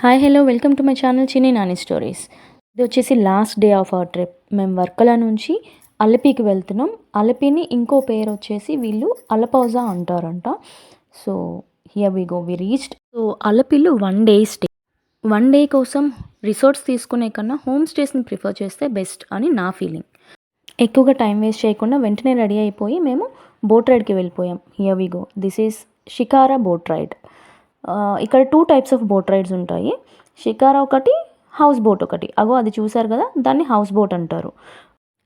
Hi hello welcome to my channel చిన్ని Nani stories. ఇది వచ్చేసి last day of our trip. మేము వర్కల నుంచి అలపికి వెళ్తున్నాం. అలపిని ఇంకో పేరు వచ్చేసి వీళ్ళు అలపౌజా అంటారంట. So here we go, we reached. So అలపిలో 1 day స్టే. 1 day కోసం రిసార్ట్స్ తీసుకునే కన్నా హోమ్ స్టేస్ని ప్రిఫర్ చేస్తే బెస్ట్ అని నా ఫీలింగ్. ఎక్కువగా టైం వేస్ట్ చేయకుండా వెంటనే రెడీ అయిపోయి మేము బోట్ రైడ్కి వెళ్ళిపోయాం. Here we go, this is shikara boat ride. ఇక్కడ 2 types ఆఫ్ బోట్ రైడ్స్ ఉంటాయి. షికారా ఒకటి, హౌస్ బోట్ ఒకటి. అది చూసారు కదా, దాన్ని హౌస్ బోట్ అంటారు.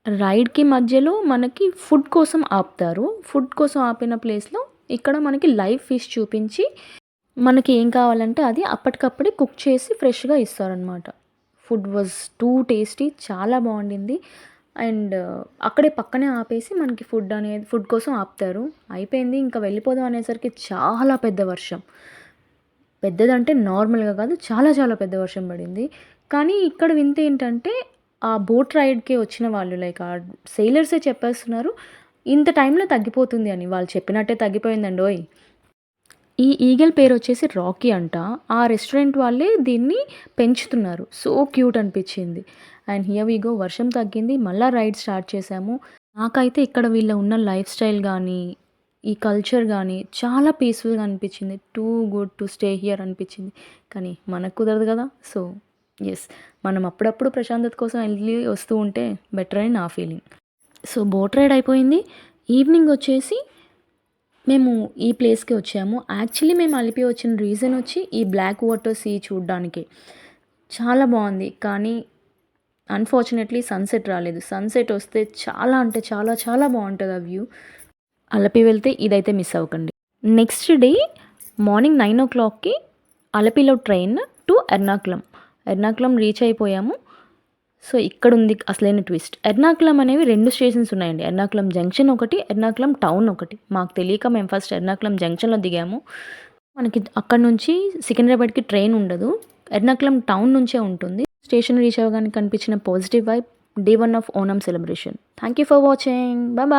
రైడ్కి మధ్యలో మనకి ఫుడ్ కోసం ఆపుతారు. ఫుడ్ కోసం ఆపిన ప్లేస్లో ఇక్కడ మనకి లైవ్ ఫిష్ చూపించి మనకి ఏం కావాలంటే అది అప్పటికప్పుడే కుక్ చేసి ఫ్రెష్గా ఇస్తారనమాట. ఫుడ్ వాజ్ టూ టేస్టీ, చాలా బాగుండింది. అండ్ అక్కడే పక్కనే ఆపేసి మనకి ఫుడ్ కోసం ఆపుతారు. అయిపోయింది ఇంకా వెళ్ళిపోదాం అనేసరికి చాలా పెద్ద వర్షం. పెద్దదంటే నార్మల్గా కాదు, చాలా చాలా పెద్ద వర్షం పడింది. కానీ ఇక్కడ వింత ఏంటంటే ఆ బోట్ రైడ్కి వచ్చిన వాళ్ళు లైక్ ఆ సెయిలర్సే చెప్పేస్తున్నారు ఇంత టైంలో తగ్గిపోతుంది అని. వాళ్ళు చెప్పినట్టే తగ్గిపోయిందండి ఓయ్. ఈ ఈగల్ పేరు వచ్చేసి రాకీ అంట. ఆ రెస్టారెంట్ వాళ్ళే దీన్ని పెంచుతున్నారు. సో క్యూట్ అనిపించింది. అండ్ హియర్ వి గో, వర్షం తగ్గింది, మళ్ళీ రైడ్ స్టార్ట్ చేసాము. నాకైతే ఇక్కడ వీళ్ళ ఉన్న లైఫ్ స్టైల్ కానీ ఈ కల్చర్ కానీ చాలా పీస్ఫుల్గా అనిపించింది. Too good to stay here అనిపించింది. కానీ మనకు కుదరదు కదా. సో ఎస్, మనం అప్పుడప్పుడు ప్రశాంతత కోసం వెళ్ళి వస్తూ ఉంటే బెటర్ అని నా ఫీలింగ్. సో బోట్ రైడ్ అయిపోయింది. ఈవినింగ్ వచ్చేసి మేము ఈ ప్లేస్కి వచ్చాము. యాక్చువల్లీ మేము అలిపి వచ్చిన రీజన్ వచ్చి ఈ బ్లాక్ వాటర్ సీ చూడడానికి. చాలా బాగుంది. కానీ అన్ఫార్చునేట్లీ సన్సెట్ రాలేదు. సన్సెట్ వస్తే చాలా అంటే చాలా చాలా బాగుంటుంది ఆ వ్యూ. అలపి వెళ్తే ఇదైతే మిస్ అవ్వకండి. నెక్స్ట్ డే మార్నింగ్ 9 o'clockకి అలపిలో ట్రైన్ టు ఎర్నాకుళం రీచ్ అయిపోయాము. సో ఇక్కడ ఉంది అసలైన ట్విస్ట్. ఎర్నాకుళం అనేవి 2 స్టేషన్స్ ఉన్నాయండి. ఎర్నాకుళం జంక్షన్ ఒకటి, ఎర్నాకుళం టౌన్ ఒకటి. మాకు తెలియక మేము ఫస్ట్ ఎర్నాకుళం జంక్షన్లో దిగాము. మనకి అక్కడ నుంచి సికింద్రాబాద్కి ట్రైన్ ఉండదు, ఎర్నాకుళం టౌన్ నుంచే ఉంటుంది. స్టేషన్ రీచ్ అవ్వగానే కనిపించిన positive vibe, day 1 of Onam celebration. Thank you for watching. Bye.